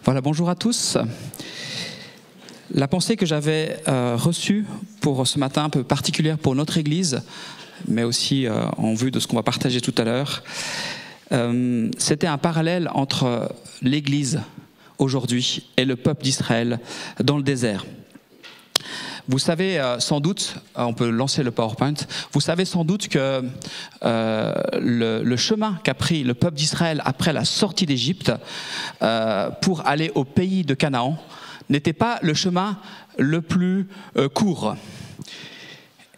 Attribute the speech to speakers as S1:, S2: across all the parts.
S1: Voilà, bonjour à tous. La pensée que j'avais reçue pour ce matin, un peu particulière pour notre Église, mais aussi en vue de ce qu'on va partager tout à l'heure, c'était un parallèle entre l'Église aujourd'hui et le peuple d'Israël dans le désert. Vous savez sans doute, on peut lancer le PowerPoint, vous savez sans doute que le chemin qu'a pris le peuple d'Israël après la sortie d'Égypte pour aller au pays de Canaan n'était pas le chemin le plus court.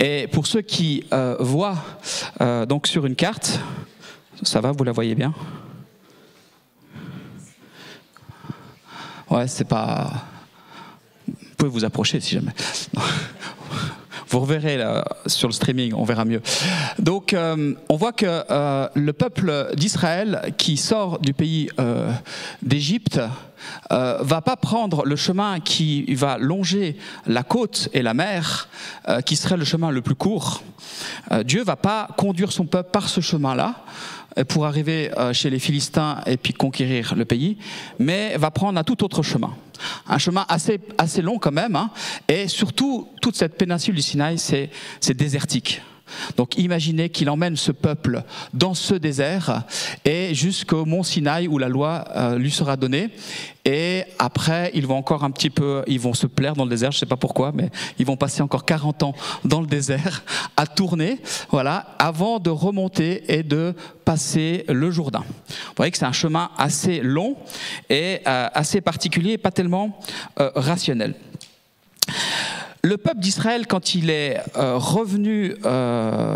S1: Et pour ceux qui voient donc sur une carte, ça va, vous la voyez bien? Ouais, c'est pas... Vous pouvez vous approcher si jamais. Vous reverrez là, sur le streaming, on verra mieux. Donc, on voit que le peuple d'Israël qui sort du pays d'Égypte va pas prendre le chemin qui va longer la côte et la mer, qui serait le chemin le plus court. Dieu va pas conduire son peuple par ce chemin-là pour arriver chez les Philistins et puis conquérir le pays, mais va prendre un tout autre chemin. Un chemin assez long quand même, hein, et surtout, toute cette péninsule du Sinaï, c'est désertique. Donc imaginez qu'il emmène ce peuple dans ce désert et jusqu'au mont Sinaï où la loi lui sera donnée. Et après, ils vont encore un petit peu, ils vont se plaire dans le désert, je ne sais pas pourquoi, mais ils vont passer encore 40 ans dans le désert à tourner, voilà, avant de remonter et de passer le Jourdain. Vous voyez que c'est un chemin assez long et assez particulier et pas tellement rationnel. Le peuple d'Israël, quand il est revenu,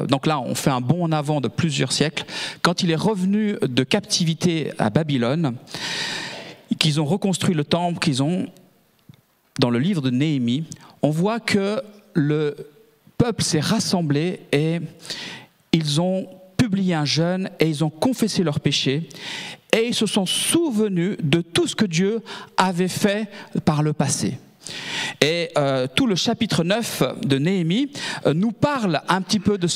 S1: donc là on fait un bond en avant de plusieurs siècles, quand il est revenu de captivité à Babylone, qu'ils ont reconstruit le temple, qu'ils ont, dans le livre de Néhémie, on voit que le peuple s'est rassemblé et ils ont publié un jeûne et ils ont confessé leurs péchés et ils se sont souvenus de tout ce que Dieu avait fait par le passé. Et tout le chapitre 9 de Néhémie nous parle un petit peu de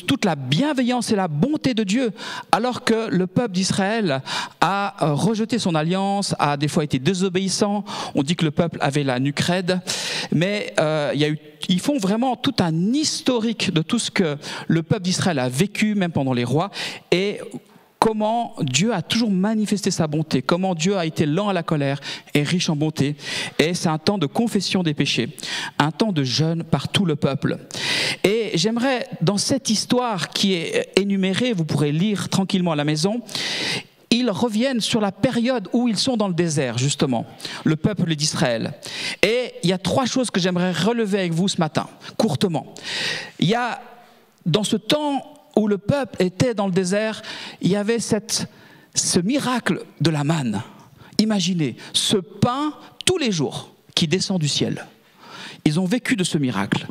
S1: toute la bienveillance et la bonté de Dieu, alors que le peuple d'Israël a rejeté son alliance, a des fois été désobéissant. On dit que le peuple avait la nuque raide, mais ils font vraiment tout un historique de tout ce que le peuple d'Israël a vécu, même pendant les rois, et comment Dieu a toujours manifesté sa bonté, comment Dieu a été lent à la colère et riche en bonté. Et c'est un temps de confession des péchés, un temps de jeûne par tout le peuple. Et j'aimerais, dans cette histoire qui est énumérée, vous pourrez lire tranquillement à la maison, ils reviennent sur la période où ils sont dans le désert, justement, le peuple d'Israël. Et il y a 3 choses que j'aimerais relever avec vous ce matin, courtement. Il y a, dans ce temps où le peuple était dans le désert, il y avait ce miracle de la manne. Imaginez, ce pain tous les jours qui descend du ciel. Ils ont vécu de ce miracle.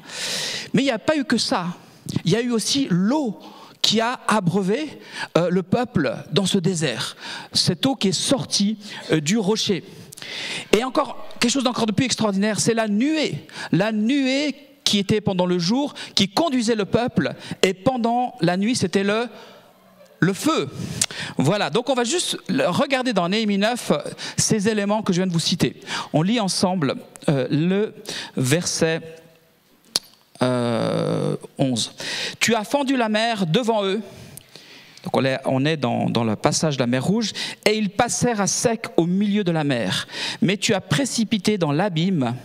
S1: Mais il n'y a pas eu que ça. Il y a eu aussi l'eau qui a abreuvé le peuple dans ce désert. Cette eau qui est sortie du rocher. Et encore, quelque chose d'encore de plus extraordinaire, c'est la nuée. La nuée qui était pendant le jour, qui conduisait le peuple, et pendant la nuit, c'était le feu. Voilà, donc on va juste regarder dans Néhémie 9 ces éléments que je viens de vous citer. On lit ensemble le verset 11. « Tu as fendu la mer devant eux ». Donc on est dans le passage de la mer Rouge. « Et ils passèrent à sec au milieu de la mer. Mais tu as précipité dans l'abîme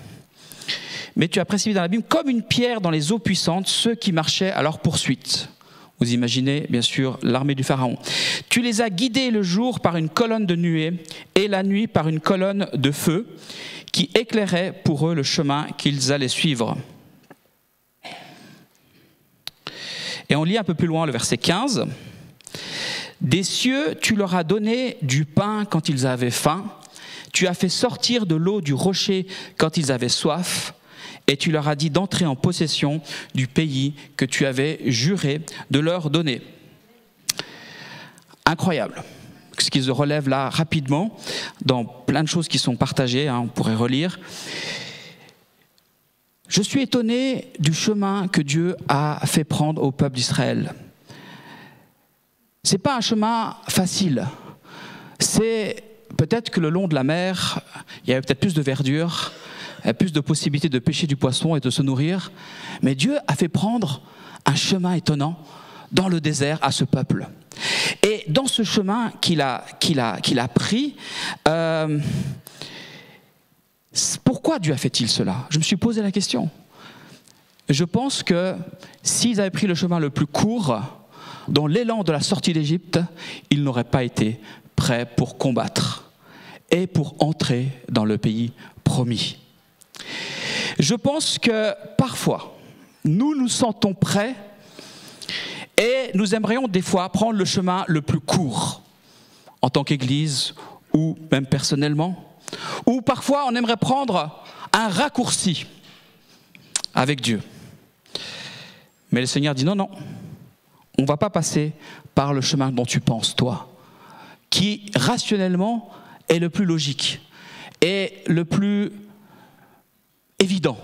S1: comme une pierre dans les eaux puissantes ceux qui marchaient à leur poursuite. » Vous imaginez, bien sûr, l'armée du Pharaon. « Tu les as guidés le jour par une colonne de nuée et la nuit par une colonne de feu qui éclairait pour eux le chemin qu'ils allaient suivre. » Et on lit un peu plus loin le verset 15. « Des cieux, tu leur as donné du pain quand ils avaient faim. Tu as fait sortir de l'eau du rocher quand ils avaient soif. Et tu leur as dit d'entrer en possession du pays que tu avais juré de leur donner. » Incroyable. Ce qui se relève là rapidement, dans plein de choses qui sont partagées, hein, on pourrait relire. Je suis étonné du chemin que Dieu a fait prendre au peuple d'Israël. Ce n'est pas un chemin facile. C'est peut-être que le long de la mer, il y avait peut-être plus de verdure, il y avait plus de possibilités de pêcher du poisson et de se nourrir. Mais Dieu a fait prendre un chemin étonnant dans le désert à ce peuple. Et dans ce chemin qu'il a pris, pourquoi Dieu a fait-il cela? Je me suis posé la question. Je pense que s'ils avaient pris le chemin le plus court, dans l'élan de la sortie d'Égypte, ils n'auraient pas été prêts pour combattre et pour entrer dans le pays promis. Je pense que parfois, nous nous sentons prêts et nous aimerions des fois prendre le chemin le plus court, en tant qu'Église ou même personnellement. Ou parfois on aimerait prendre un raccourci avec Dieu. Mais le Seigneur dit non, non, on ne va pas passer par le chemin dont tu penses, toi, qui rationnellement est le plus logique et le plus évident.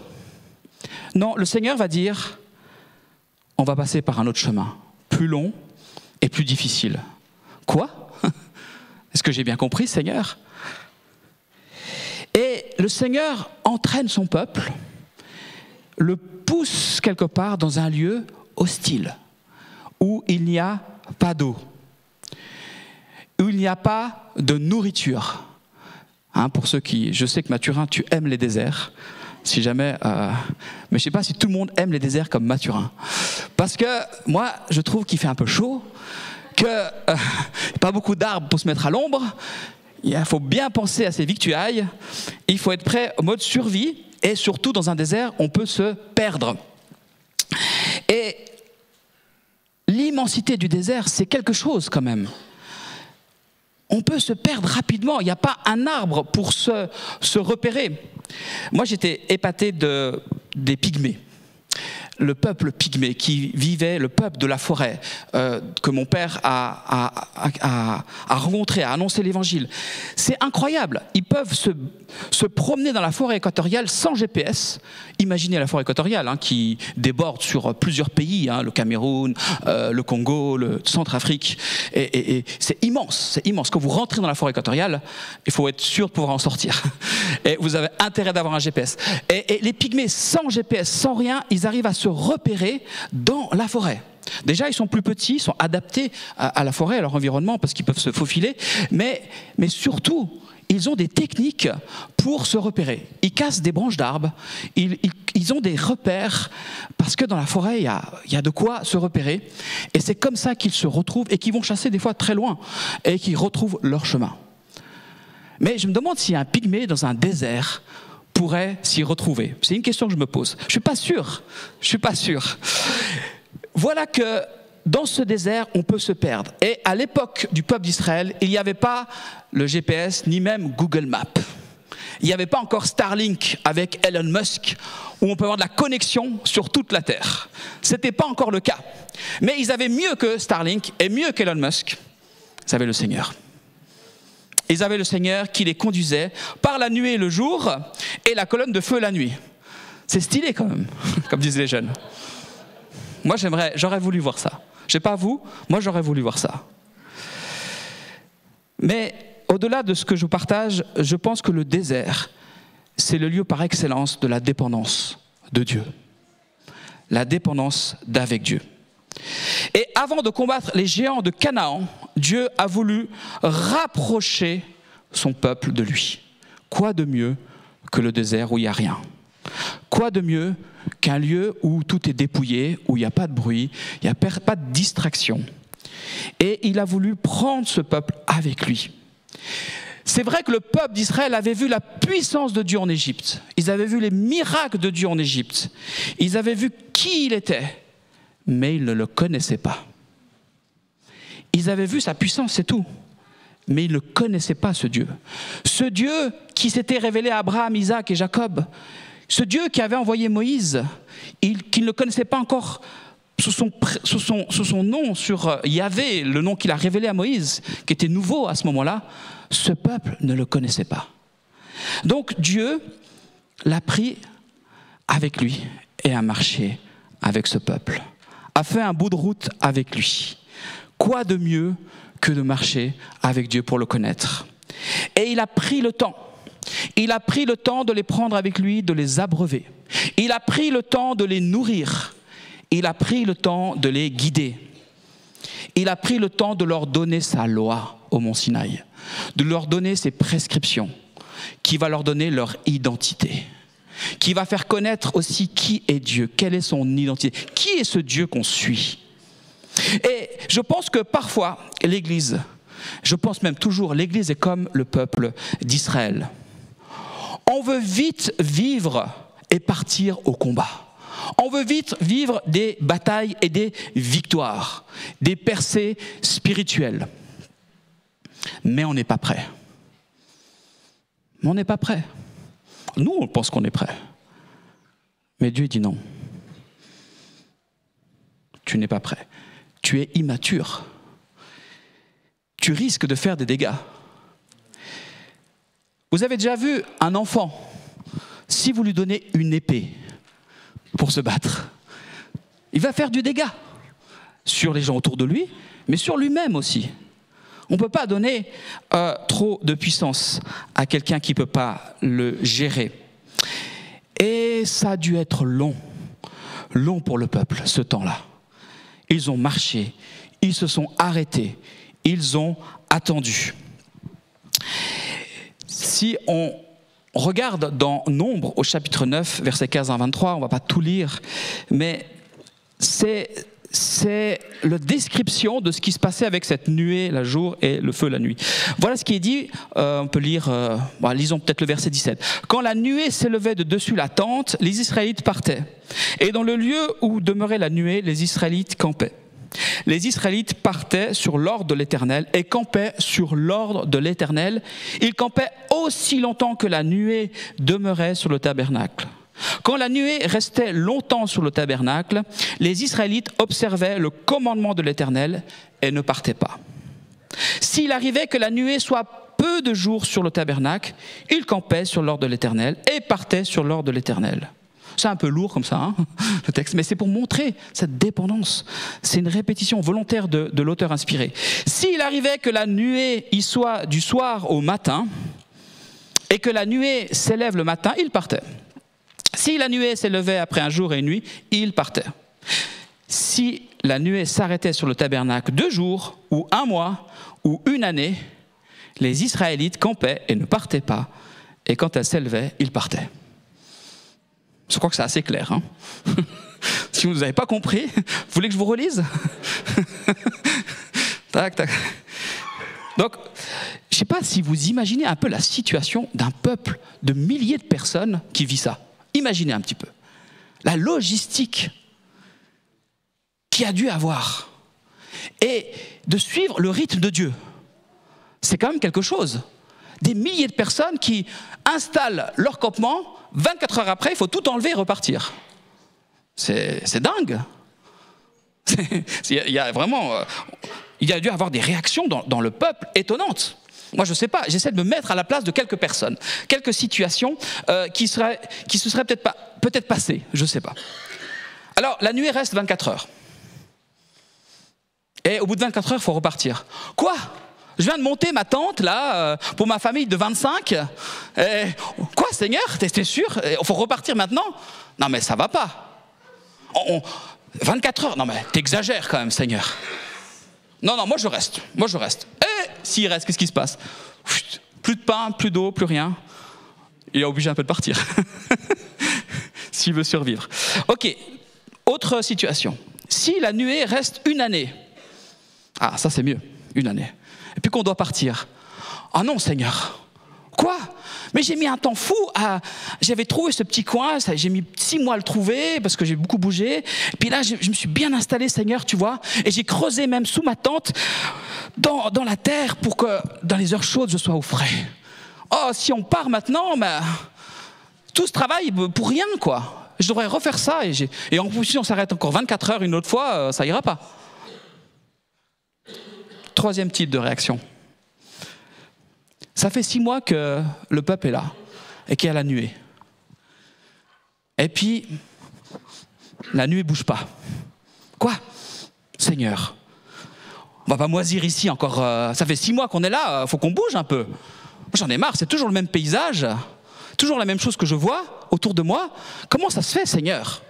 S1: Non, le Seigneur va dire, on va passer par un autre chemin, plus long et plus difficile. Quoi? Est-ce que j'ai bien compris, Seigneur? Et le Seigneur entraîne son peuple, le pousse quelque part dans un lieu hostile, où il n'y a pas d'eau, où il n'y a pas de nourriture. Hein, pour ceux qui... Je sais que Mathurin, tu aimes les déserts, si jamais... mais je ne sais pas si tout le monde aime les déserts comme Mathurin. Parce que moi, je trouve qu'il fait un peu chaud, qu'il n'y a pas beaucoup d'arbres pour se mettre à l'ombre. Il faut bien penser à ses victuailles. Il faut être prêt au mode survie. Et surtout, dans un désert, on peut se perdre. Et l'immensité du désert, c'est quelque chose quand même. On peut se perdre rapidement. Il n'y a pas un arbre pour se repérer. Moi, j'étais épaté des Pygmées. Le peuple pygmée qui vivait, le peuple de la forêt, que mon père a rencontré, a annoncé l'évangile. C'est incroyable. Ils peuvent se promener dans la forêt équatoriale sans GPS. Imaginez la forêt équatoriale qui déborde sur plusieurs pays, le Cameroun, le Congo, le Centrafrique. Et c'est immense, c'est immense. Quand vous rentrez dans la forêt équatoriale, il faut être sûr de pouvoir en sortir. Et vous avez intérêt d'avoir un GPS. Et les pygmées sans GPS, sans rien, ils arrivent à se repérer dans la forêt. Déjà, ils sont plus petits, ils sont adaptés à la forêt, à leur environnement, parce qu'ils peuvent se faufiler, mais surtout, ils ont des techniques pour se repérer. Ils cassent des branches d'arbres, ils ont des repères, parce que dans la forêt, il y a de quoi se repérer, et c'est comme ça qu'ils se retrouvent, et qu'ils vont chasser des fois très loin, et qu'ils retrouvent leur chemin. Mais je me demande si un pygmée dans un désert pourrait s'y retrouver. C'est une question que je me pose. Je suis pas sûr. Voilà que dans ce désert, on peut se perdre. Et à l'époque du peuple d'Israël, il n'y avait pas le GPS, ni même Google Maps. Il n'y avait pas encore Starlink avec Elon Musk, où on peut avoir de la connexion sur toute la Terre. Ce n'était pas encore le cas. Mais ils avaient mieux que Starlink et mieux qu'Elon Musk. Ils avaient le Seigneur. Ils avaient le Seigneur qui les conduisait par la nuée le jour et la colonne de feu la nuit. C'est stylé quand même, comme disent les jeunes. Moi j'aurais voulu voir ça. Je sais pas vous, moi j'aurais voulu voir ça. Mais au-delà de ce que je vous partage, je pense que le désert, c'est le lieu par excellence de la dépendance de Dieu. La dépendance d'avec Dieu. Et avant de combattre les géants de Canaan, Dieu a voulu rapprocher son peuple de lui. Quoi de mieux que le désert où il n'y a rien? Quoi de mieux qu'un lieu où tout est dépouillé, où il n'y a pas de bruit, il n'y a pas de distraction? Et il a voulu prendre ce peuple avec lui. C'est vrai que le peuple d'Israël avait vu la puissance de Dieu en Égypte. Ils avaient vu les miracles de Dieu en Égypte. Ils avaient vu qui il était. Mais ils ne le connaissaient pas. Ils avaient vu sa puissance, c'est tout. Mais ils ne connaissaient pas ce Dieu. Ce Dieu qui s'était révélé à Abraham, Isaac et Jacob. Ce Dieu qui avait envoyé Moïse, qu'ils ne connaissaient pas encore sous son nom, sur Yahvé, le nom qu'il a révélé à Moïse, qui était nouveau à ce moment-là. Ce peuple ne le connaissait pas. Donc Dieu l'a pris avec lui et a marché avec ce peuple. A fait un bout de route avec lui. Quoi de mieux que de marcher avec Dieu pour le connaître? Et il a pris le temps. Il a pris le temps de les prendre avec lui, de les abreuver. Il a pris le temps de les nourrir. Il a pris le temps de les guider. Il a pris le temps de leur donner sa loi au mont Sinaï, de leur donner ses prescriptions, qui va leur donner leur identité, qui va faire connaître aussi qui est Dieu, quelle est son identité, qui est ce Dieu qu'on suit. Et je pense que parfois, l'Église, je pense même toujours, l'Église est comme le peuple d'Israël. On veut vite vivre et partir au combat. On veut vite vivre des batailles et des victoires, des percées spirituelles. Mais on n'est pas prêt. On n'est pas prêt. Nous, on pense qu'on est prêt. Mais Dieu dit non. Tu n'es pas prêt. Tu es immature. Tu risques de faire des dégâts. Vous avez déjà vu un enfant, si vous lui donnez une épée pour se battre, il va faire du dégât sur les gens autour de lui, mais sur lui-même aussi. On ne peut pas donner trop de puissance à quelqu'un qui ne peut pas le gérer. Et ça a dû être long pour le peuple, ce temps-là. Ils ont marché, ils se sont arrêtés, ils ont attendu. Si on regarde dans Nombre, au chapitre 9, versets 15 à 23, on ne va pas tout lire, mais c'est la description de ce qui se passait avec cette nuée la jour et le feu la nuit. Voilà ce qui est dit, on peut lire, lisons peut-être le verset 17. « Quand la nuée s'élevait de dessus la tente, les Israélites partaient. Et dans le lieu où demeurait la nuée, les Israélites campaient. Les Israélites partaient sur l'ordre de l'Éternel et campaient sur l'ordre de l'Éternel. Ils campaient aussi longtemps que la nuée demeurait sur le tabernacle. Quand la nuée restait longtemps sur le tabernacle, les Israélites observaient le commandement de l'Éternel et ne partaient pas. S'il arrivait que la nuée soit peu de jours sur le tabernacle, ils campaient sur l'ordre de l'Éternel et partaient sur l'ordre de l'Éternel. » C'est un peu lourd comme ça, hein, le texte, mais c'est pour montrer cette dépendance. C'est une répétition volontaire de l'auteur inspiré. S'il arrivait que la nuée y soit du soir au matin, et que la nuée s'élève le matin, il partait. Si la nuée s'élevait après un jour et une nuit, il partait. Si la nuée s'arrêtait sur le tabernacle 2 jours, ou 1 mois, ou 1 année, les Israélites campaient et ne partaient pas, et quand elle s'élevait, ils partaient. Je crois que c'est assez clair. Hein. Si vous n'avez pas compris, vous voulez que je vous relise? Tac, tac. Donc, je ne sais pas si vous imaginez un peu la situation d'un peuple de milliers de personnes qui vit ça. Imaginez un petit peu. La logistique qu'il a dû avoir. Et de suivre le rythme de Dieu. C'est quand même quelque chose. Des milliers de personnes qui installent leur campement, 24 heures après, il faut tout enlever et repartir. C'est dingue. Il y a vraiment, il y a dû avoir des réactions dans le peuple étonnantes. Moi, je ne sais pas, j'essaie de me mettre à la place de quelques personnes, quelques situations qui se seraient peut-être passées, je ne sais pas. Alors, la nuée reste 24 heures. Et au bout de 24 heures, il faut repartir. Quoi ? Je viens de monter ma tente, là, pour ma famille de 25. Et, quoi, Seigneur? T'es sûr? Il faut repartir maintenant? Non, mais ça va pas. 24 heures? Non, mais t'exagères quand même, Seigneur. Non, moi je reste. Et s'il reste, qu'est-ce qui se passe? Plus de pain, plus d'eau, plus rien. Il est obligé un peu de partir. S'il veut survivre. Ok, autre situation. Si la nuée reste 1 année. Ah, ça c'est mieux, 1 année. Et puis qu'on doit partir. Ah non, Seigneur. Quoi? Mais j'ai mis un temps fou j'avais trouvé ce petit coin, j'ai mis 6 mois à le trouver parce que j'ai beaucoup bougé. Et puis là, je me suis bien installé, Seigneur, tu vois. Et j'ai creusé même sous ma tente, dans la terre, pour que dans les heures chaudes, je sois au frais. Oh, si on part maintenant, tout ce travail pour rien, quoi. Je devrais refaire ça. Et en plus, si on s'arrête encore 24 heures une autre fois, ça ira pas. 3e type de réaction. Ça fait 6 mois que le peuple est là et qu'il y a la nuée. Et puis, la nuée ne bouge pas. Quoi? Seigneur, on ne va pas moisir ici encore. Ça fait 6 mois qu'on est là, il faut qu'on bouge un peu. j'en ai marre, c'est toujours le même paysage, toujours la même chose que je vois autour de moi. Comment ça se fait, Seigneur ?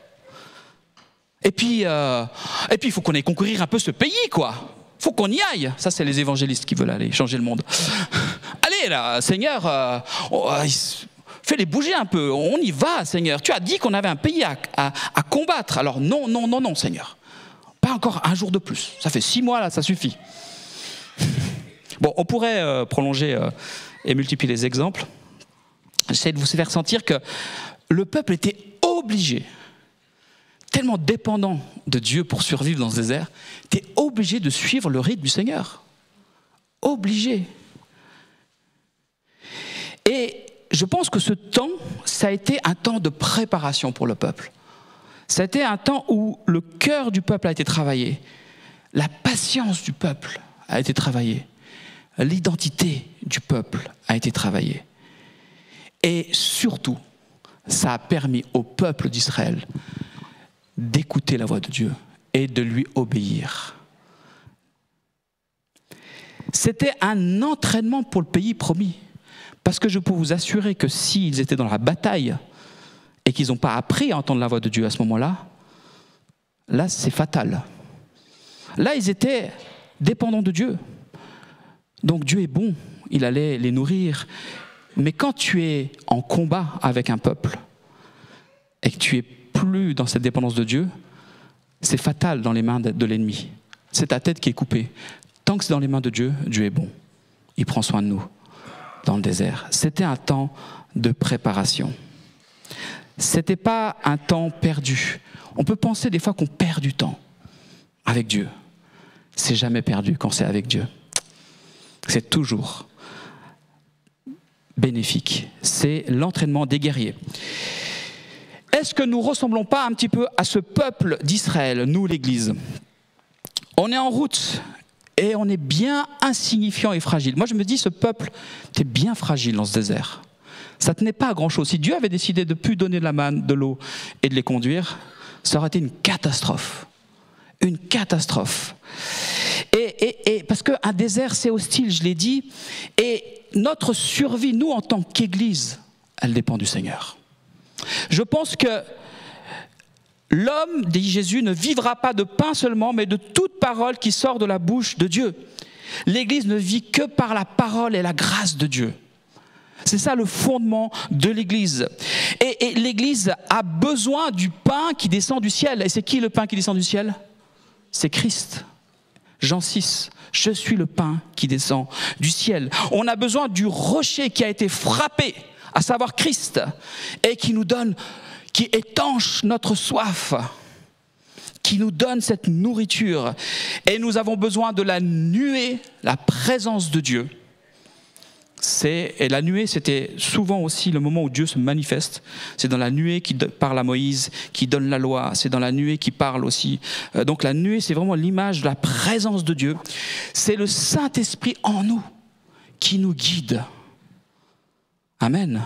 S1: Et puis, il faut qu'on aille conquérir un peu ce pays, quoi. Il faut qu'on y aille. Ça, c'est les évangélistes qui veulent aller changer le monde. Allez, là, Seigneur, fais-les bouger un peu. On y va, Seigneur. Tu as dit qu'on avait un pays à combattre. Alors non, non, non, non, Seigneur. Pas encore un jour de plus. Ça fait 6 mois, là, ça suffit. Bon, on pourrait prolonger et multiplier les exemples. J'essaie de vous faire sentir que le peuple était obligé, tellement dépendant de Dieu pour survivre dans ce désert, était obligé de suivre le rythme du Seigneur. Obligé. Et je pense que ce temps, ça a été un temps de préparation pour le peuple. Ça a été un temps où le cœur du peuple a été travaillé, la patience du peuple a été travaillée, l'identité du peuple a été travaillée. Et surtout, ça a permis au peuple d'Israël d'écouter la voix de Dieu et de lui obéir. C'était un entraînement pour le pays promis. Parce que je peux vous assurer que s'ils étaient dans la bataille et qu'ils n'ont pas appris à entendre la voix de Dieu à ce moment-là, là c'est fatal. Là ils étaient dépendants de Dieu. Donc Dieu est bon, il allait les nourrir. Mais quand tu es en combat avec un peuple et que tu es plus dans cette dépendance de Dieu, c'est fatal dans les mains de l'ennemi. C'est ta tête qui est coupée. Tant que c'est dans les mains de Dieu, Dieu est bon. Il prend soin de nous dans le désert. C'était un temps de préparation. C'était pas un temps perdu. On peut penser des fois qu'on perd du temps avec Dieu. C'est jamais perdu quand c'est avec Dieu. C'est toujours bénéfique. C'est l'entraînement des guerriers. Est-ce que nous ne ressemblons pas un petit peu à ce peuple d'Israël, nous l'Église ? On est en route et on est bien insignifiant et fragile. Moi je me dis, ce peuple était bien fragile dans ce désert. Ça ne tenait pas à grand-chose. Si Dieu avait décidé de ne plus donner de la manne, de l'eau et de les conduire, ça aurait été une catastrophe. Une catastrophe. Et parce qu'un désert c'est hostile, je l'ai dit, et notre survie, nous en tant qu'Église, elle dépend du Seigneur. Je pense que l'homme, dit Jésus, ne vivra pas de pain seulement, mais de toute parole qui sort de la bouche de Dieu. L'Église ne vit que par la parole et la grâce de Dieu. C'est ça le fondement de l'Église. Et l'Église a besoin du pain qui descend du ciel. Et c'est qui le pain qui descend du ciel ? C'est Christ. Jean 6, je suis le pain qui descend du ciel. On a besoin du rocher qui a été frappé, à savoir Christ, et qui nous donne, qui étanche notre soif, qui nous donne cette nourriture. Et nous avons besoin de la nuée, la présence de Dieu. Et la nuée, c'était souvent aussi le moment où Dieu se manifeste. C'est dans la nuée qui parle à Moïse, qui donne la loi. C'est dans la nuée qui parle aussi. Donc la nuée, c'est vraiment l'image de la présence de Dieu. C'est le Saint-Esprit en nous qui nous guide. Amen.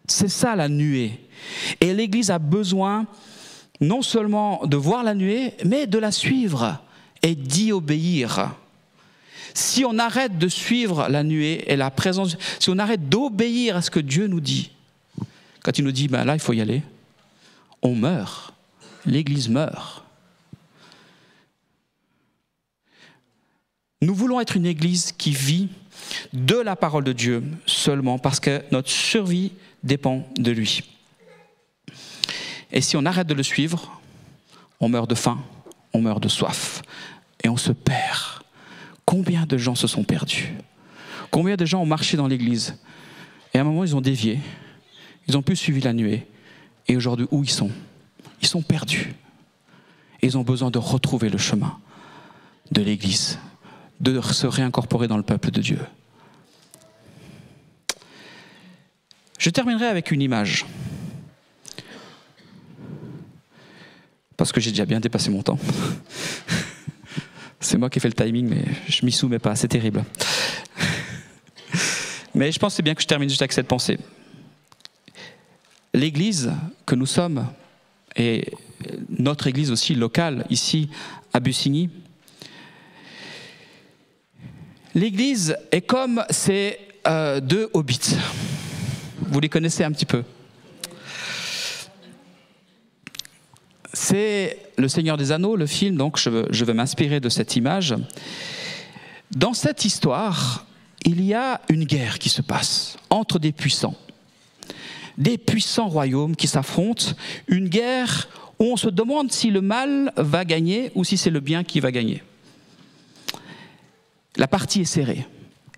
S1: C'est ça la nuée. Et l'Église a besoin non seulement de voir la nuée, mais de la suivre et d'y obéir. Si on arrête de suivre la nuée et la présence, si on arrête d'obéir à ce que Dieu nous dit, quand il nous dit, là, il faut y aller, on meurt. L'Église meurt. Nous voulons être une Église qui vit de la parole de Dieu seulement parce que notre survie dépend de lui. Et si on arrête de le suivre, on meurt de faim, on meurt de soif et on se perd. Combien de gens se sont perdus ? Combien de gens ont marché dans l'église ? Et à un moment, ils ont dévié. Ils n'ont plus suivi la nuée. Et aujourd'hui, où ils sont ? Ils sont perdus. Et ils ont besoin de retrouver le chemin de l'église, de se réincorporer dans le peuple de Dieu. Je terminerai avec une image. Parce que j'ai déjà bien dépassé mon temps. C'est moi qui ai fait le timing, mais je m'y soumets pas, c'est terrible. Mais je pense que c'est bien que je termine juste avec cette pensée. L'église que nous sommes, et notre église aussi locale, ici à Bussigny, l'église est comme, c'est deux hobbits. Vous les connaissez un petit peu. C'est Le Seigneur des Anneaux, le film, donc je vais m'inspirer de cette image. Dans cette histoire, il y a une guerre qui se passe entre des puissants royaumes qui s'affrontent, une guerre où on se demande si le mal va gagner ou si c'est le bien qui va gagner. La partie est serrée.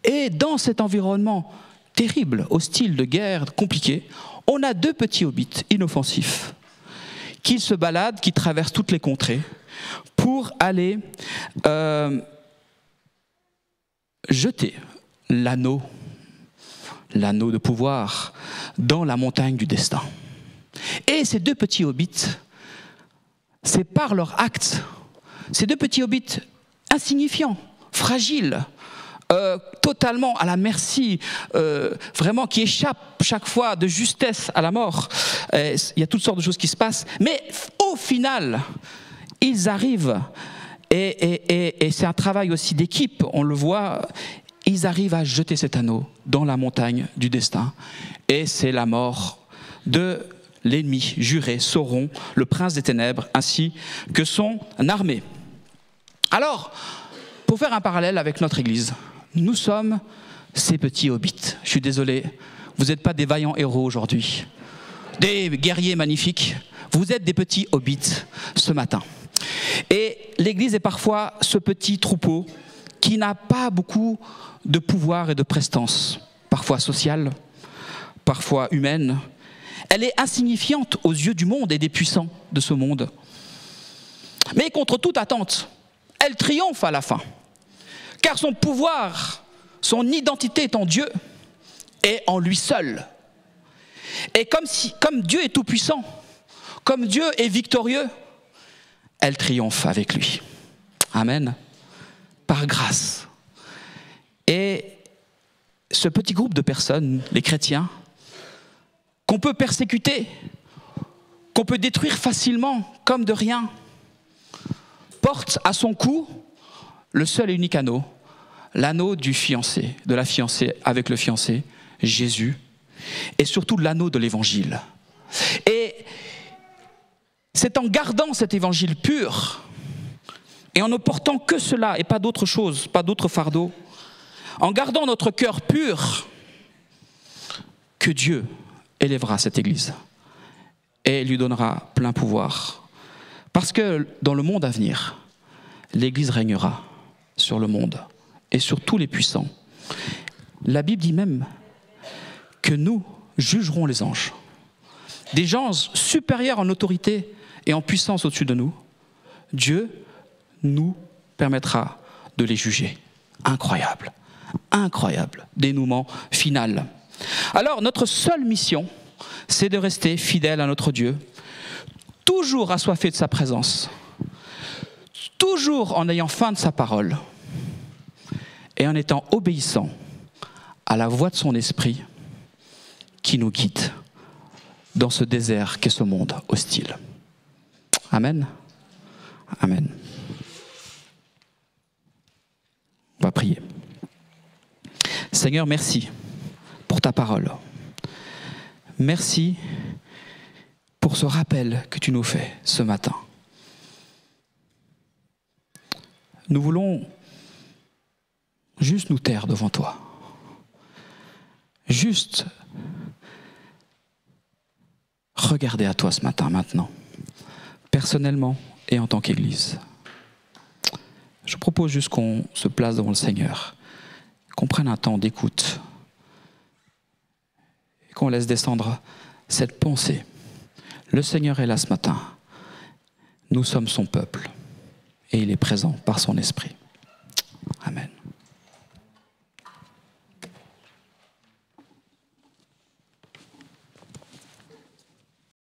S1: Et dans cet environnement terrible, hostile, de guerre, compliqué, on a deux petits hobbits inoffensifs qui se baladent, qui traversent toutes les contrées pour aller jeter l'anneau de pouvoir dans la montagne du destin. Et ces deux petits hobbits, c'est par leur acte, ces deux petits hobbits insignifiants, fragiles, totalement à la merci, vraiment qui échappent chaque fois de justesse à la mort. Il y a toutes sortes de choses qui se passent, mais au final, ils arrivent, et c'est un travail aussi d'équipe, on le voit, ils arrivent à jeter cet anneau dans la montagne du destin, et c'est la mort de l'ennemi juré, Sauron, le prince des ténèbres, ainsi que son armée. Alors, pour faire un parallèle avec notre Église, nous sommes ces petits hobbits. Je suis désolé, vous n'êtes pas des vaillants héros aujourd'hui, des guerriers magnifiques, vous êtes des petits hobbits ce matin. Et l'Église est parfois ce petit troupeau qui n'a pas beaucoup de pouvoir et de prestance, parfois sociale, parfois humaine. Elle est insignifiante aux yeux du monde et des puissants de ce monde. Mais contre toute attente, elle triomphe à la fin. Car son pouvoir, son identité est en Dieu et en lui seul. Et comme Dieu est tout-puissant, comme Dieu est victorieux, elle triomphe avec lui. Amen. Par grâce. Et ce petit groupe de personnes, les chrétiens, qu'on peut persécuter, qu'on peut détruire facilement, comme de rien, porte à son cou le seul et unique anneau, l'anneau du fiancé, de la fiancée avec le fiancé, Jésus, et surtout l'anneau de l'évangile. Et c'est en gardant cet évangile pur, et en ne portant que cela, et pas d'autre chose, pas d'autre fardeau, en gardant notre cœur pur, que Dieu élèvera cette Église, et lui donnera plein pouvoir. Parce que dans le monde à venir, l'Église régnera sur le monde et sur tous les puissants. La Bible dit même que nous jugerons les anges. Des gens supérieurs en autorité et en puissance au-dessus de nous. Dieu nous permettra de les juger. Incroyable, incroyable dénouement final. Alors notre seule mission, c'est de rester fidèle à notre Dieu, toujours assoiffé de sa présence, toujours en ayant faim de sa parole et en étant obéissant à la voix de son esprit qui nous guide dans ce désert qu'est ce monde hostile. Amen. Amen. On va prier. Seigneur, merci pour ta parole. Merci pour ce rappel que tu nous fais ce matin. Nous voulons juste nous taire devant toi. Juste regarder à toi ce matin, maintenant, personnellement et en tant qu'Église. Je propose juste qu'on se place devant le Seigneur, qu'on prenne un temps d'écoute et qu'on laisse descendre cette pensée. Le Seigneur est là ce matin. Nous sommes son peuple et il est présent par son esprit.